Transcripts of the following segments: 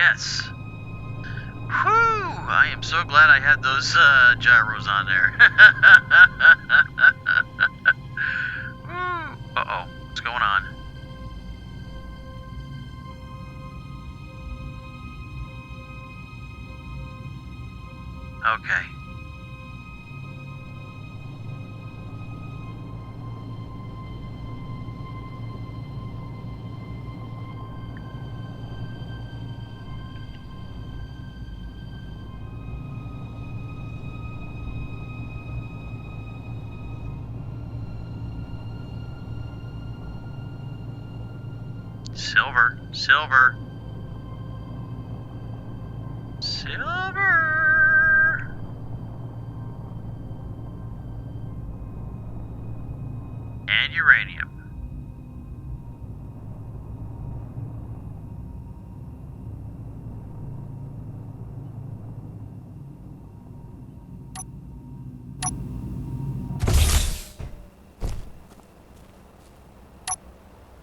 Yes. Whew! I am so glad I had those gyros on there. Woo! Uh-oh. What's going on? Okay. Silver. Silver. Silver. And uranium.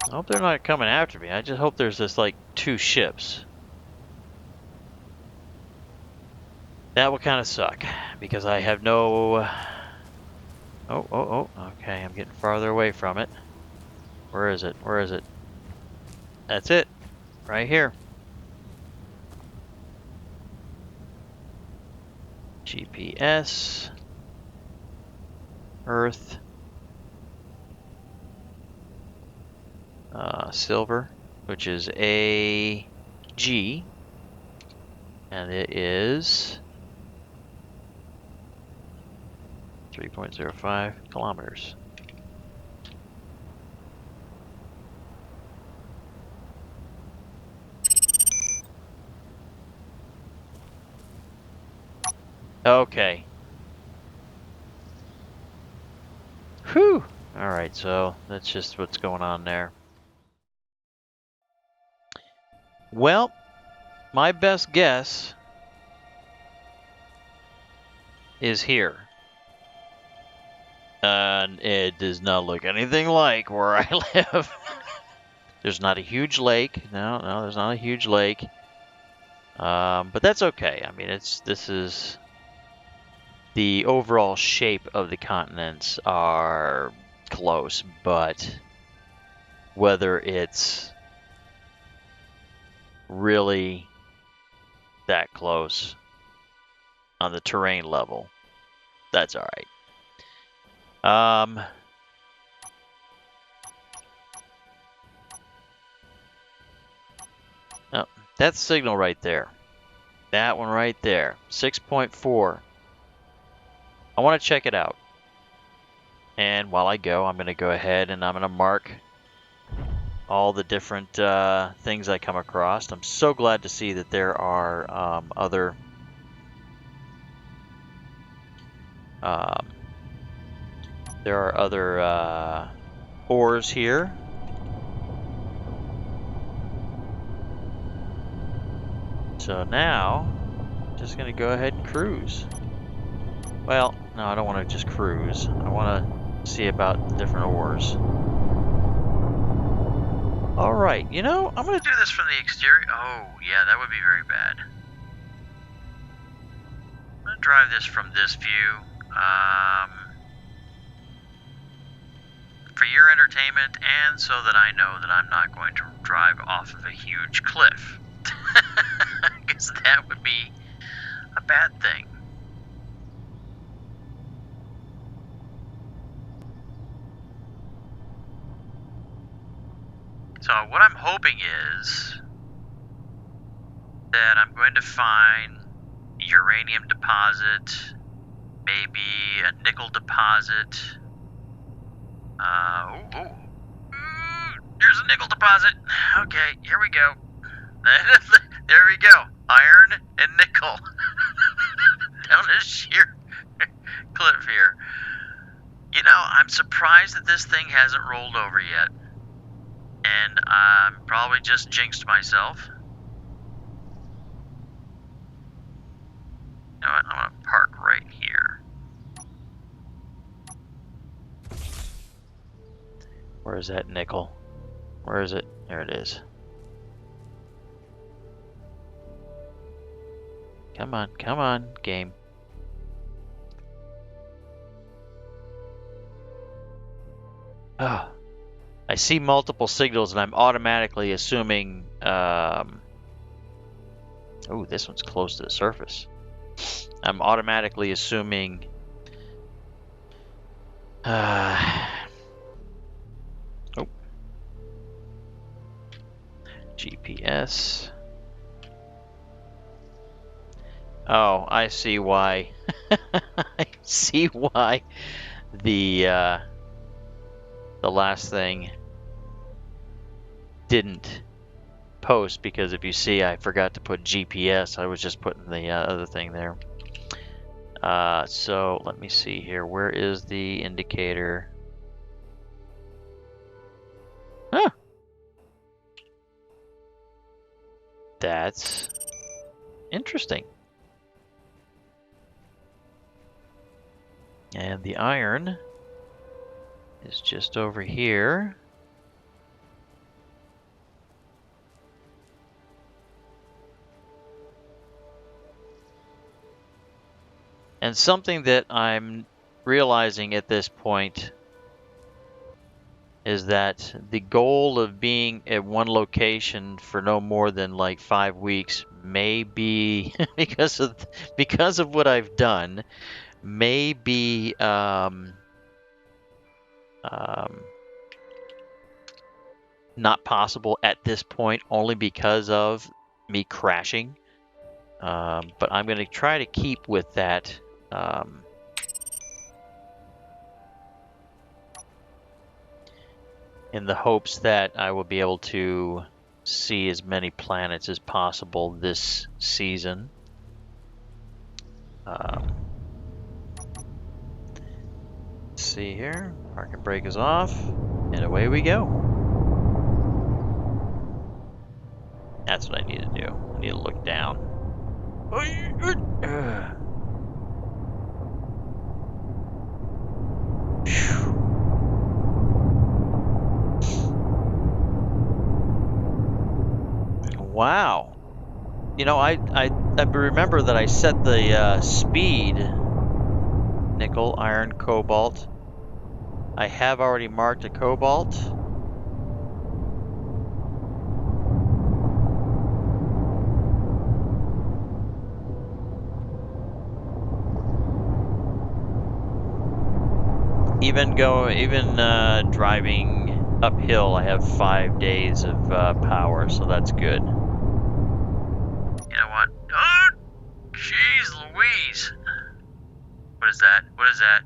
I hope they're not coming after me. I just hope there's just like 2 ships. That would kind of suck because I have no... Oh, okay, I'm getting farther away from it. Where is it? Where is it? That's it. Right here. GPS. Earth. Silver, which is AG. And it is 3.05 kilometers. Okay. Whew. Alright, so that's just what's going on there. Well, my best guess is here. It does not look anything like where I live. There's not a huge lake. No, there's not a huge lake. But that's okay. I mean, this is the overall shape of the continents are close, but whether it's really that close on the terrain level, that's all right. Oh, that's signal right there. That one right there, 6.4. I want to check it out. And while I go, I'm going to go ahead and I'm going to mark all the different things I come across. I'm so glad to see that there are other ores here. So now, just going to go ahead and cruise. Well, no, I don't want to just cruise. I want to see about the different ores. Alright, you know, I'm going to Do this from the exterior. Oh, yeah, that would be very bad. I'm going to drive this from this view. For your entertainment and so that I know that I'm not going to drive off of a huge cliff. Because that would be a bad thing. So what I'm hoping is that I'm going to find a uranium deposit, maybe a nickel deposit. There's a nickel deposit. Okay, here we go. There we go. Iron and nickel. Down a sheer cliff here. You know, I'm surprised that this thing hasn't rolled over yet. And I'm probably just jinxed myself. You know what? I'm going to park right here. Where is that nickel? Where is it? There it is. Come on, game. Oh, I see multiple signals and I'm automatically assuming, oh, this one's close to the surface. I'm automatically assuming, oh, GPS. Oh, I see why. I see why the last thing didn't post, because if you see, I forgot to put GPS. I was just putting the other thing there. So let me see here. Where is the indicator? Huh. That's interesting. And the iron is just over here. And something that I'm realizing at this point is that the goal of being at one location for no more than like 5 weeks may be because of what I've done, may be not possible at this point, only because of me crashing. But I'm going to try to keep with that. In the hopes that I will be able to see as many planets as possible this season. Let's see here. Parking brake is off, and away we go. That's what I need to do. I need to look down. Wow. You know, I remember that I set the speed, nickel, iron, cobalt. I have already marked a cobalt. Even driving uphill, I have 5 days of power, so that's good. You know what? Oh, jeez Louise! What is that? What is that?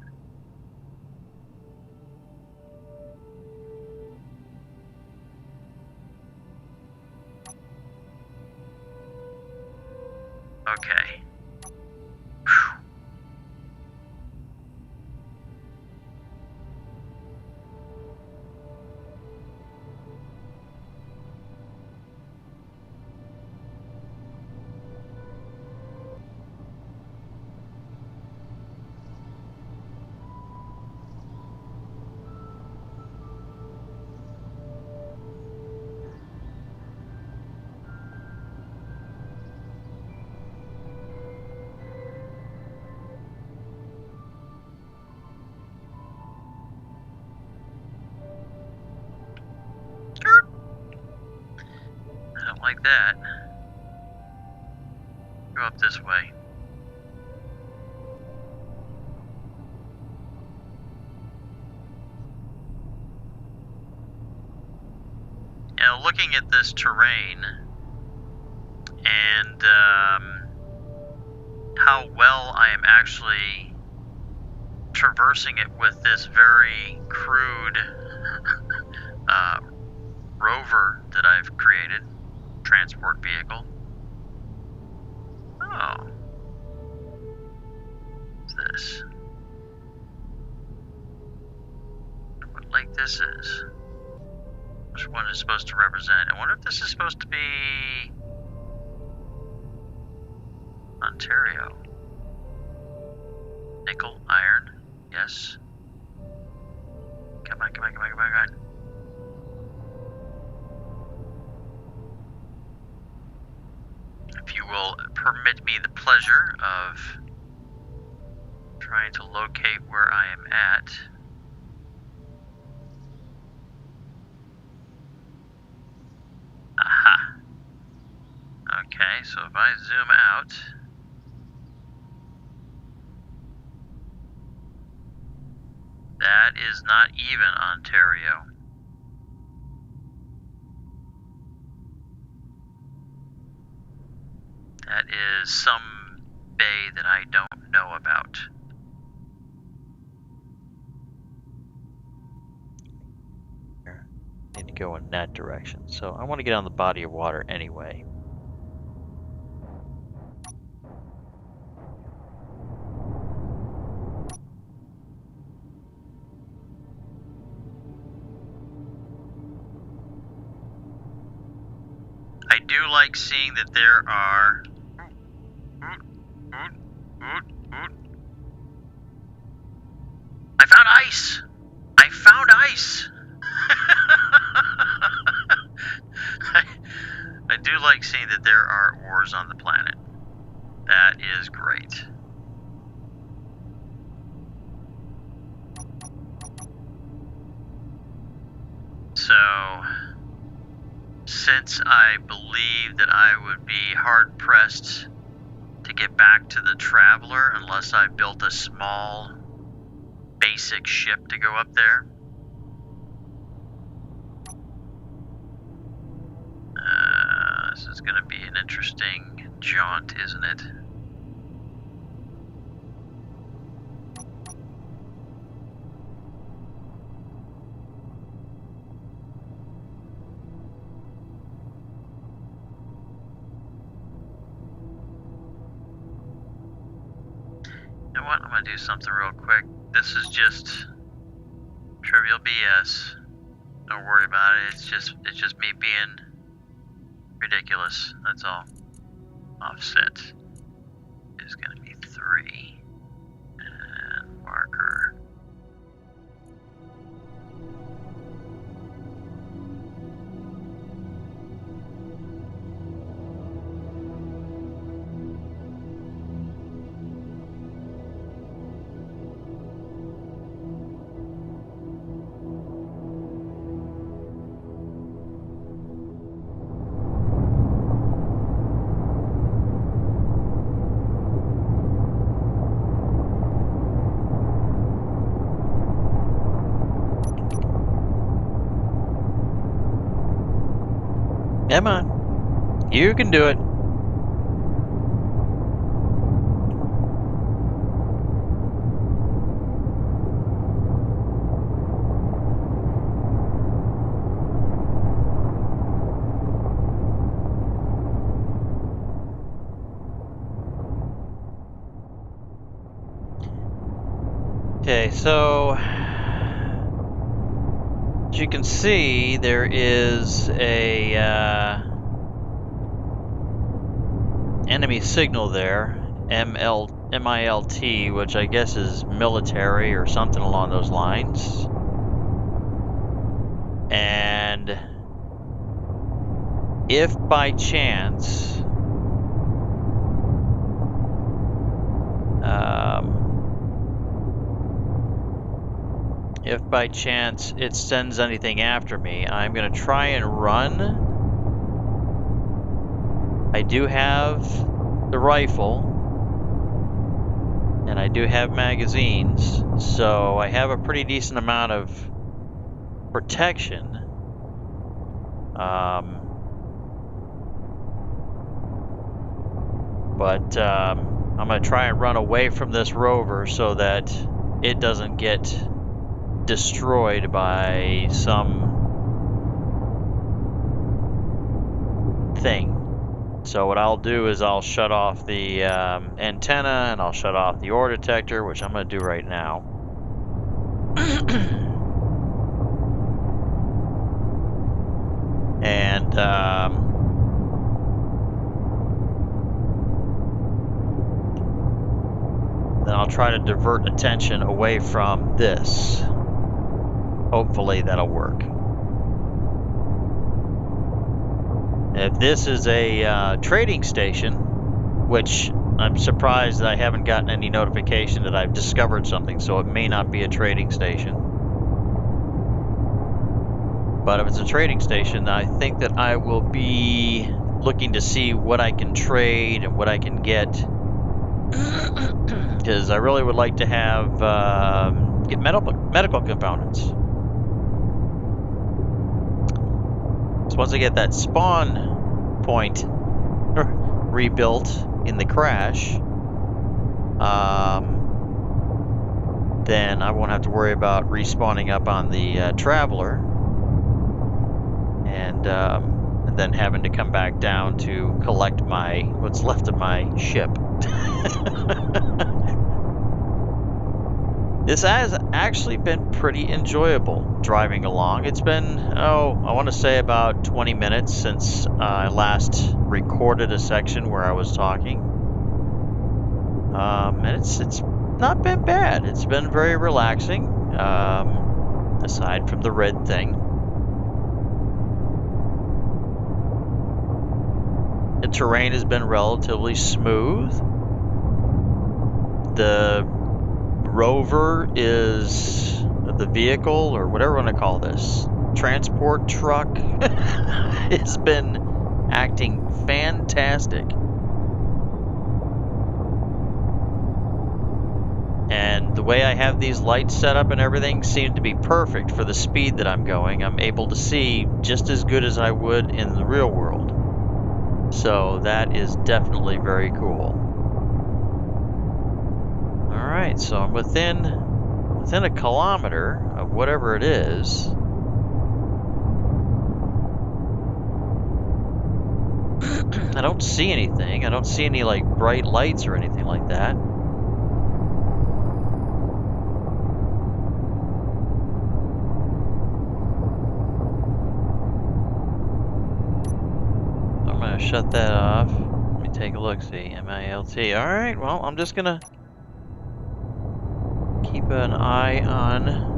Okay. Whew. I don't like that. Go up this way. You know, looking at this terrain and how well I am actually traversing it with this very crude rover that I've created, transport vehicle. Oh. What's this? What lake this is? Which one is supposed to represent? I wonder if this is supposed to be Ontario. Nickel, iron, yes. Come on, come on, come on, come on, come on. If you will permit me the pleasure of trying to locate where I am at. Aha. Okay, so if I zoom out, that is not even Ontario. That is some bay that I don't know about. Need to go in that direction. So I want to get on the body of water anyway. I do like seeing that there are... I found ice! I found ice! I do like seeing that there are ores on the planet. That is great. So, since I believe that I would be hard-pressed to get back to the Traveler unless I built a small, basic ship to go up there, this is going to be an interesting jaunt, isn't it? You know what? I'm going to do something real quick. This is just trivial BS. Don't worry about it. It's just me being ridiculous. That's all. Offset is going to be 3. And marker. Come on. You can do it. Okay, so as you can see, there is a enemy signal there, MILT, which I guess is military or something along those lines. And if by chance it sends anything after me, I'm going to try and run. I do have the rifle, and I do have magazines, so I have a pretty decent amount of protection. But I'm going to try and run away from this rover so that it doesn't get destroyed by some thing. So what I'll do is I'll shut off the antenna, and I'll shut off the ore detector, which I'm going to do right now. And then I'll try to divert attention away from this. Hopefully that'll work. If this is a trading station, which I'm surprised that I haven't gotten any notification that I've discovered something, so it may not be a trading station. But if it's a trading station, I think that I will be looking to see what I can trade and what I can get, because I really would like to have get medical components. So once I get that spawn point rebuilt in the crash, then I won't have to worry about respawning up on the Traveler, and then having to come back down to collect what's left of my ship. This has actually been pretty enjoyable driving along. It's been, I want to say about 20 minutes since I last recorded a section where I was talking. And it's not been bad. It's been very relaxing, aside from the red thing. The terrain has been relatively smooth. The rover is the vehicle, or whatever you want to call this, transport truck, has been acting fantastic. And the way I have these lights set up and everything seemed to be perfect for the speed that I'm going. I'm able to see just as good as I would in the real world. So that is definitely very cool. Alright, so I'm within a kilometer of whatever it is. I don't see anything. I don't see any like bright lights or anything like that. I'm gonna shut that off. Let me take a look, see. MILT. Alright, well, I'm just gonna keep an eye on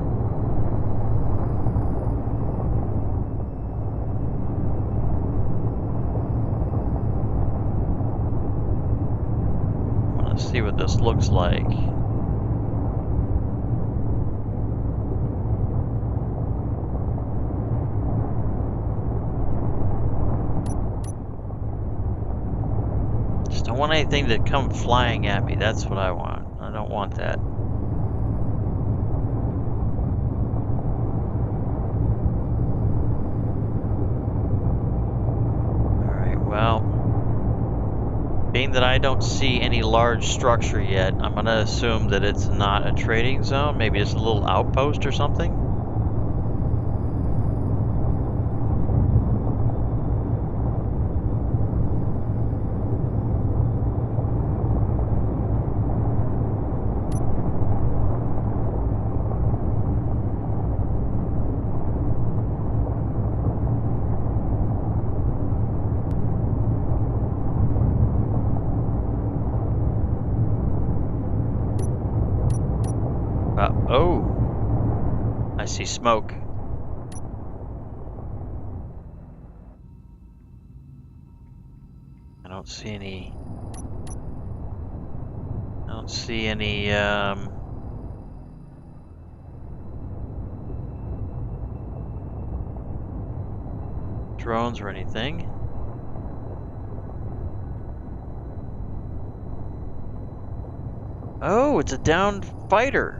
see what this looks like. Just don't want anything to come flying at me. That's what I want. I don't want that. Alright, well, being that I don't see any large structure yet, I'm going to assume that it's not a trading zone. Maybe it's a little outpost or something. Oh, I see smoke. I don't see any drones or anything. Oh, it's a downed fighter.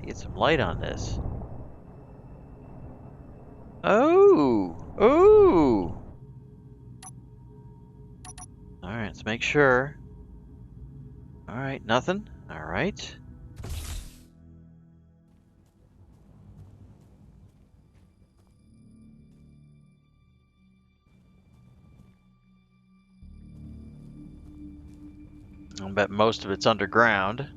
Get some light on this. Oh, ooh. All right, let's make sure. All right, nothing. All right. I'll bet most of it's underground.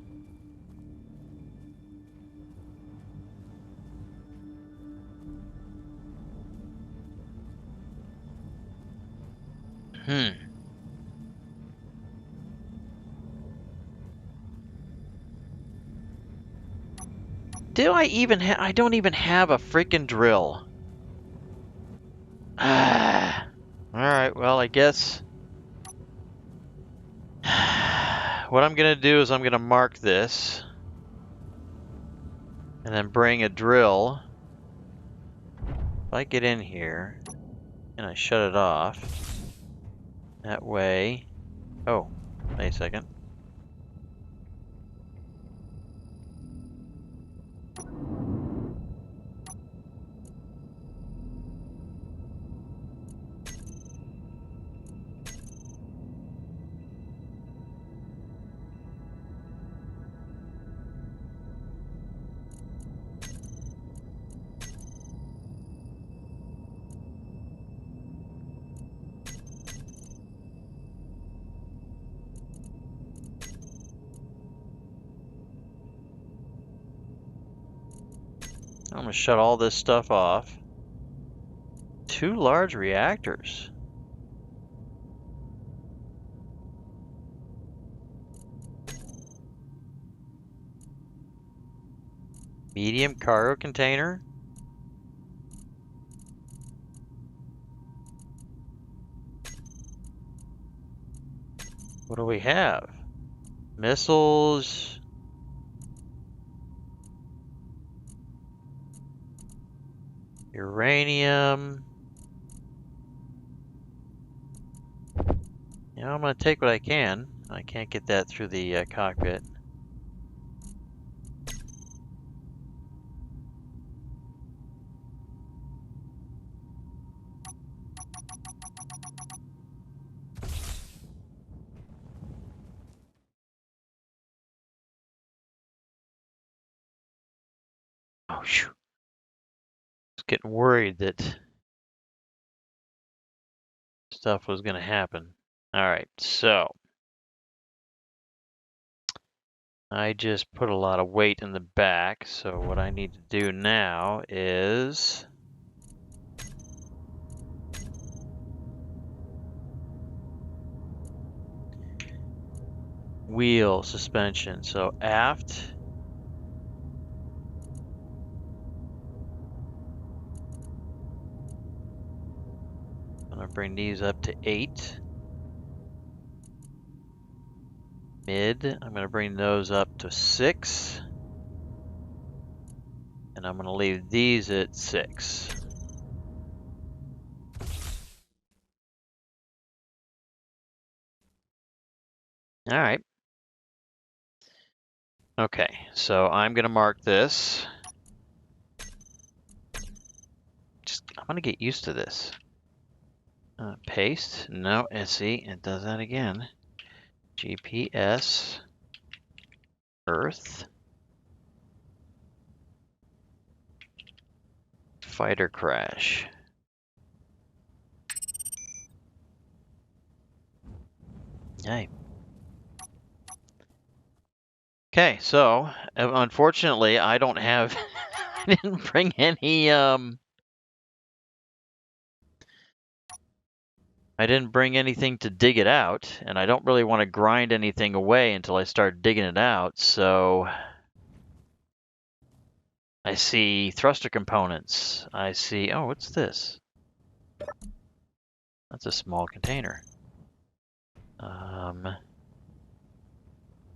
Do I even I don't even have a freaking drill. Well, I guess what I'm going to do is I'm going to mark this and then bring a drill. If I get in here and I shut it off, that way... Oh, wait a second. I'm going to shut all this stuff off. 2 large reactors. Medium cargo container. What do we have? Missiles. Uranium. Yeah, I'm going to take what I can. I can't get that through the cockpit. Oh, shoot. I was getting worried that stuff was going to happen. All right, so I just put a lot of weight in the back. So what I need to do now is wheel suspension. So aft. I'm going to bring these up to 8. Mid, I'm going to bring those up to 6. And I'm going to leave these at 6. All right. Okay, so I'm going to mark this. I'm going to get used to this. Paste. No, SE. It does that again. GPS. Earth. Fighter crash. Hey. Okay, so unfortunately, I don't have. I didn't bring any. I didn't bring anything to dig it out, and I don't really want to grind anything away until I start digging it out, so I see thruster components. I see, oh, what's this? That's a small container.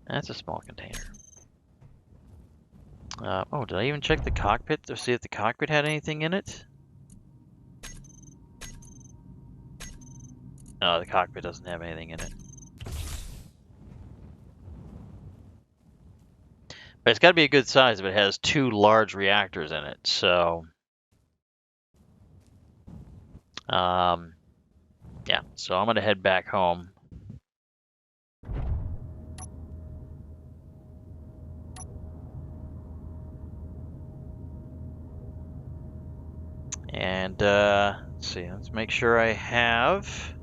That's a small container. Oh, did I even check the cockpit to see if the cockpit had anything in it? No, the cockpit doesn't have anything in it. But it's got to be a good size if it has 2 large reactors in it, so... yeah, so I'm going to head back home. And, let's see, let's make sure I have...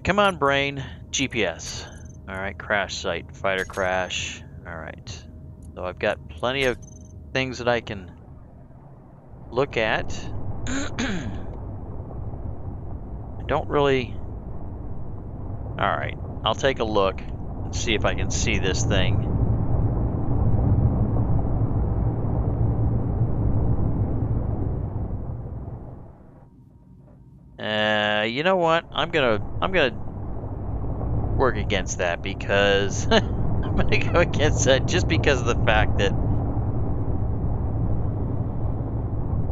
come on, brain. GPS. Alright, crash site, fighter crash. Alright. So I've got plenty of things that I can look at. I don't really... Alright, I'll take a look and see if I can see this thing. you know what? I'm gonna work against that because I'm gonna go against that just because of the fact that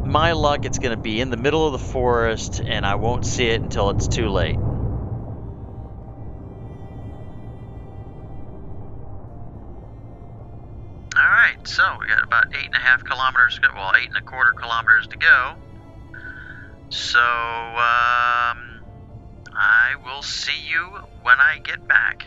my luck, it's gonna be in the middle of the forest and I won't see it until it's too late. Alright, so we got about 8.5 kilometers, well, 8.25 kilometers to go. So, I will see you when I get back.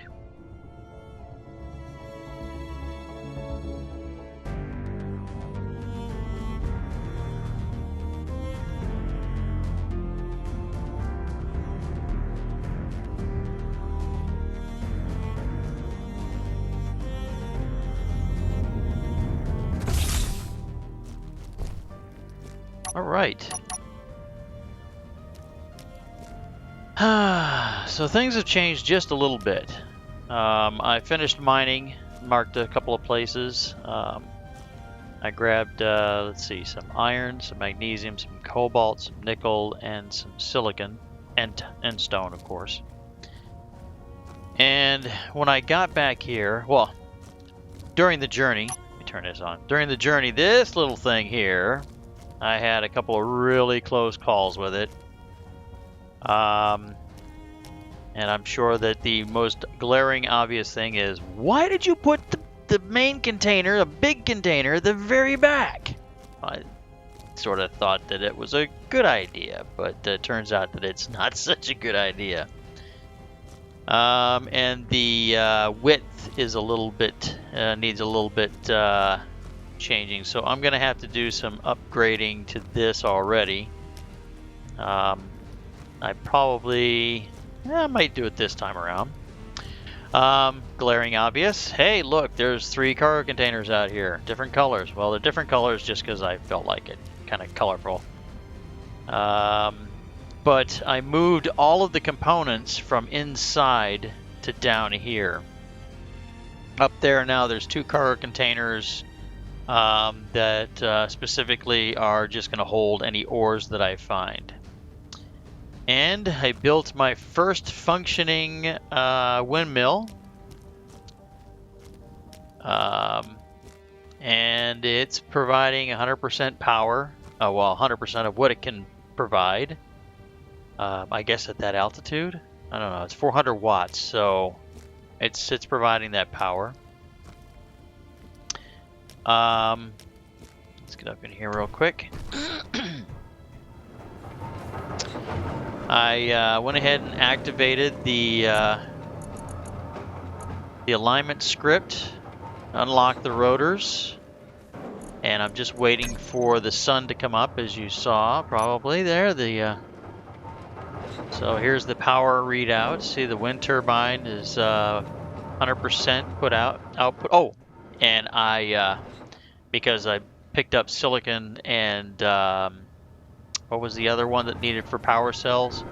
All right. So things have changed just a little bit. I finished mining, marked a couple of places. I grabbed, let's see, some iron, some magnesium, some cobalt, some nickel, and some silicon, and stone, of course. And when I got back here, well, during the journey, let me turn this on. During the journey, this little thing here, I had a couple of really close calls with it. And I'm sure that the most glaring obvious thing is, why did you put the main container, a big container, at the very back? I sort of thought that it was a good idea, but it turns out that it's not such a good idea. And the width is a little bit, needs a little bit changing. So I'm going to have to do some upgrading to this already. I probably, I might do it this time around. Glaring obvious. Hey, look, there's 3 cargo containers out here. Different colors. Well, they're different colors just because I felt like it. Kind of colorful. But I moved all of the components from inside to down here. Up there now there's 2 cargo containers that specifically are just going to hold any ores that I find. And I built my first functioning windmill. And it's providing 100% power. Well, 100% of what it can provide. I guess at that altitude. I don't know. It's 400 watts, so it's providing that power. Let's get up in here real quick. I went ahead and activated the alignment script, unlocked the rotors, and I'm just waiting for the sun to come up, as you saw probably there. So here's the power readout. See, the wind turbine is 100% output. Oh, and I because I picked up silicon and what was the other one that needed for power cells?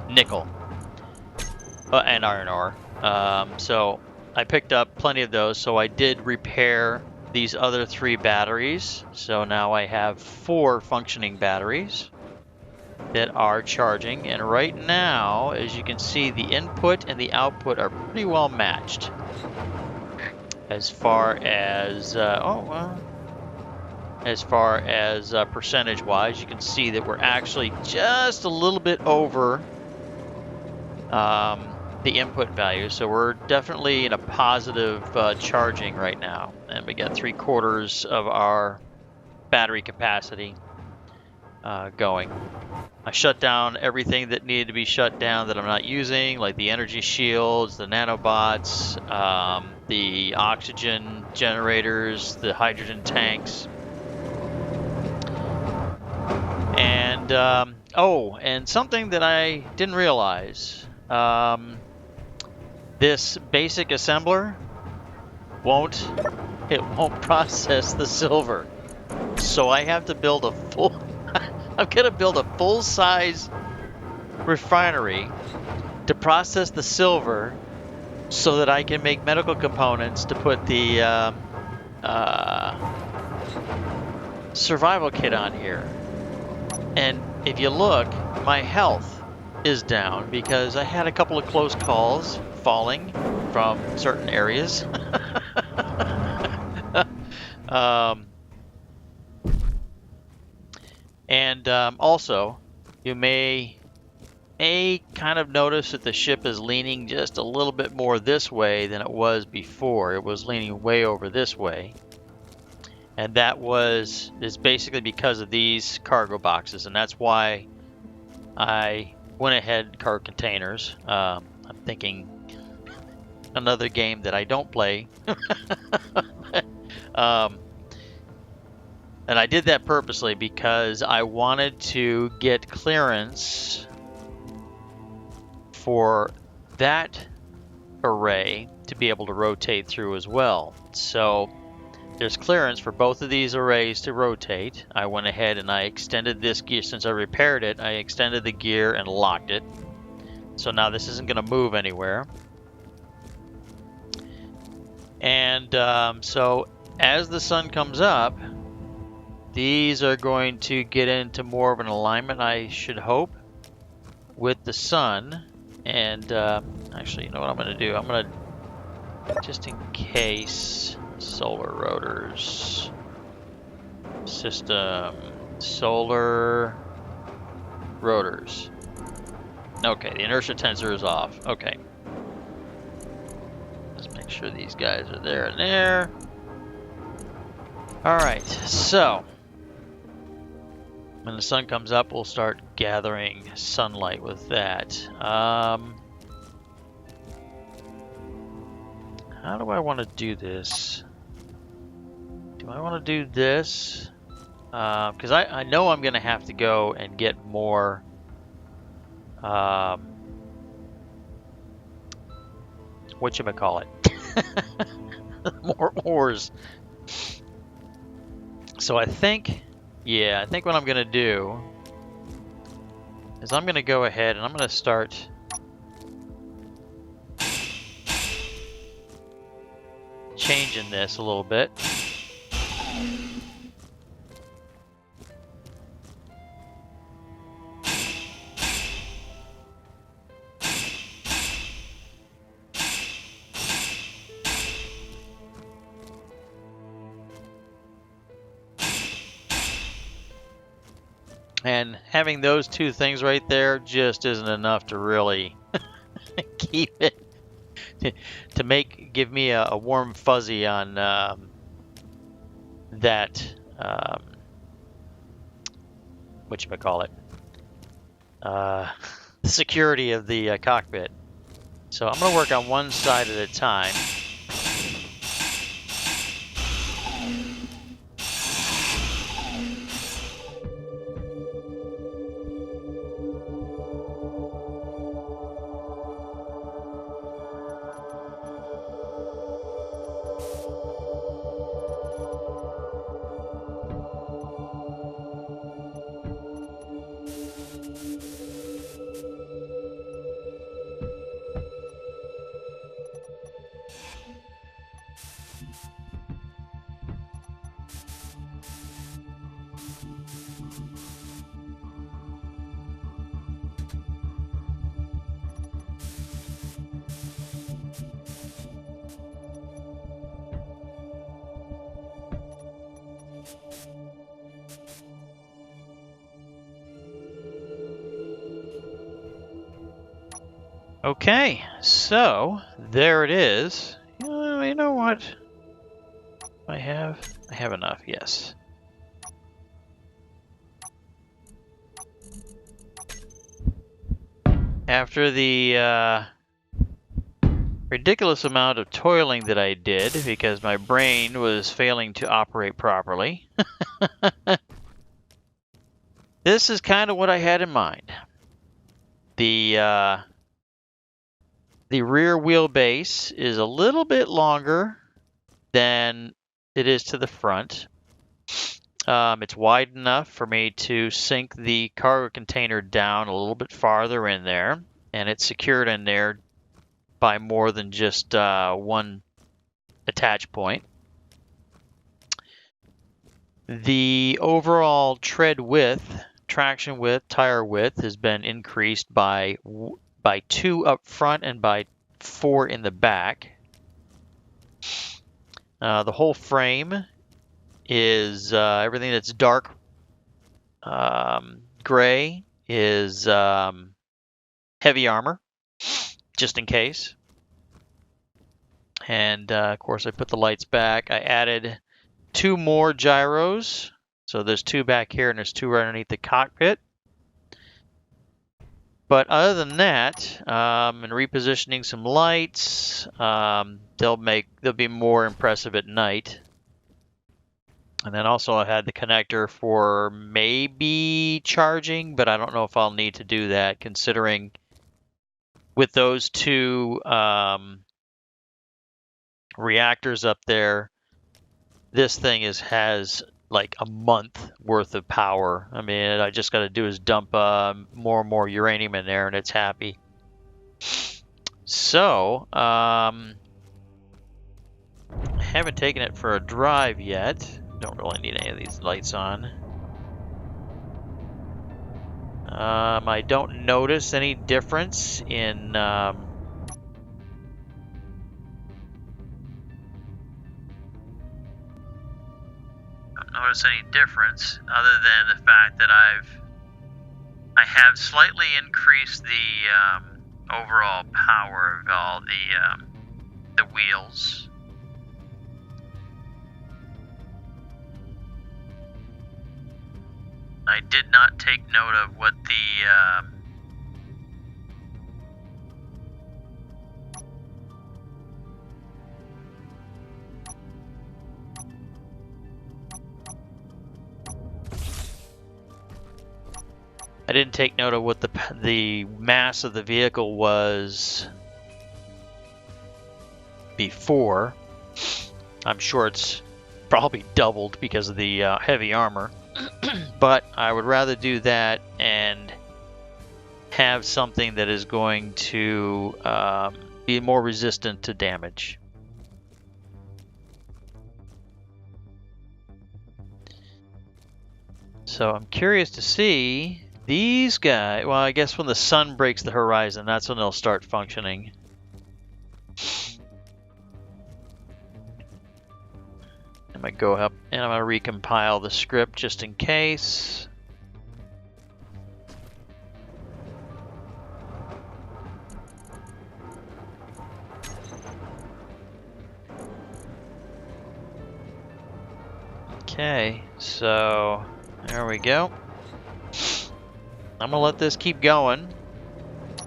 Nickel and iron ore. So I picked up plenty of those. So I did repair these other 3 batteries. So now I have 4 functioning batteries that are charging. And right now, as you can see, the input and the output are pretty well matched. As far as percentage-wise, you can see that we're actually just a little bit over the input value. So we're definitely in a positive charging right now, and we got 3/4 of our battery capacity going. I shut down everything that needed to be shut down that I'm not using, like the energy shields, the nanobots, the oxygen generators, the hydrogen tanks. And, and something that I didn't realize, this basic assembler won't process the silver. So I have to build a I'm gonna build a full-size refinery to process the silver so that I can make medical components to put the survival kit on here. And if you look, my health is down because I had a couple of close calls falling from certain areas. Also, you may kind of notice that the ship is leaning just a little bit more this way than it was before. It was leaning way over this way. And that is basically because of these cargo boxes, and that's why I went ahead and cargo containers. I'm thinking another game that I don't play. And I did that purposely because I wanted to get clearance for that array to be able to rotate through as well. So there's clearance for both of these arrays to rotate. I went ahead and I extended this gear. Since I repaired it, I extended the gear and locked it. So now this isn't going to move anywhere. And so as the sun comes up, these are going to get into more of an alignment, I should hope, with the sun. And actually, you know what I'm going to do? I'm going to, just in case, solar rotors, system, solar rotors. Okay, the inertia tensor is off. Okay. Let's make sure these guys are there and there. All right, so when the sun comes up, we'll start gathering sunlight with that. How do I want to do this? Do I want to do this? Because I know I'm going to have to go and get more whatchamacallit? More ores. So I think what I'm going to do is I'm going to go ahead and I'm going to start changing this a little bit. And having those two things right there just isn't enough to really keep it, to give me a warm fuzzy on that, whatchamacallit, the security of the cockpit. So I'm going to work on one side at a time. Okay, so there it is. You know what? I have enough, yes. After the ridiculous amount of toiling that I did because my brain was failing to operate properly, this is kind of what I had in mind. The rear wheelbase is a little bit longer than it is to the front. It's wide enough for me to sink the cargo container down a little bit farther in there, and it's secured in there by more than just one attach point. The overall tread width, traction width, tire width has been increased by 2 up front and by 4 in the back. The whole frame is everything that's dark gray is heavy armor, just in case. And of course, I put the lights back. I added 2 more gyros. So there's 2 back here and there's 2 right underneath the cockpit. But other than that, and repositioning some lights, they'll be more impressive at night. And then also I had the connector for maybe charging, but I don't know if I'll need to do that, considering with those 2 reactors up there, this thing has like a month worth of power. I mean, I just got to do is dump more and more uranium in there and it's happy. So, I haven't taken it for a drive yet. Don't really need any of these lights on. I don't notice any difference in don't notice any difference other than the fact that I have slightly increased the overall power of all the wheels. I did not take note of what I didn't take note of what the mass of the vehicle was before. I'm sure it's probably doubled because of the heavy armor. But I would rather do that and have something that is going to be more resistant to damage. So I'm curious to see these guys. Well, I guess when the sun breaks the horizon, that's when they'll start functioning. I'm going to go up and I'm going to recompile the script just in case. Okay, so there we go. I'm going to let this keep going.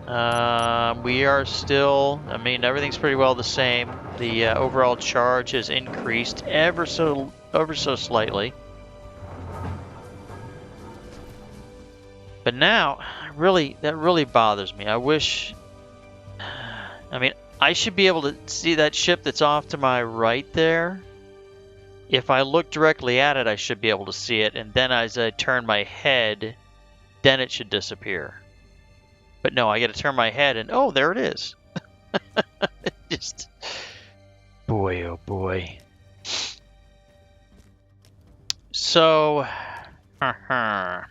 We are still, I mean, everything's pretty well the same. The overall charge has increased ever so slightly. But now, that really bothers me. I wish, I mean, I should be able to see that ship that's off to my right there. If I look directly at it, I should be able to see it. And then as I turn my head, then it should disappear. But no, I got to turn my head and, oh, there it is. Just, boy, oh boy. So, I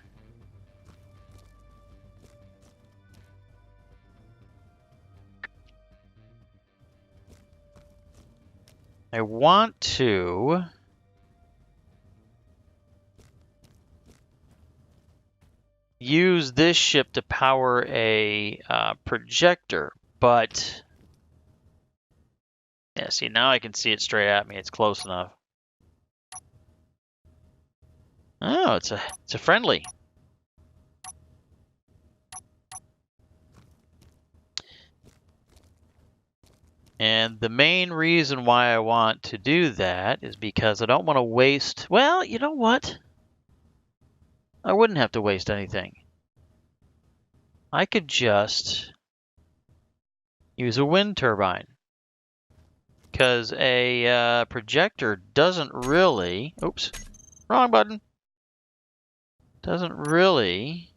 want to use this ship to power a projector, but yeah, see, now I can see it straight at me. It's close enough. Oh, it's a friendly. And the main reason why I want to do that is because I don't want to waste, well, you know what? I wouldn't have to waste anything. I could just use a wind turbine. Because a projector doesn't really, oops, wrong button. Doesn't really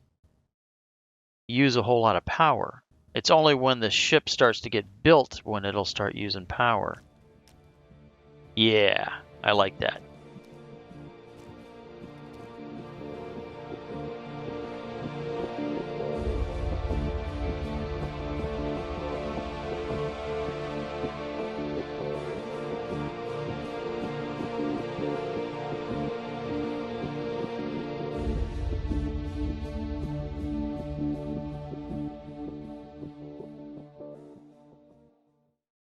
use a whole lot of power. It's only when the ship starts to get built when it'll start using power. Yeah, I like that.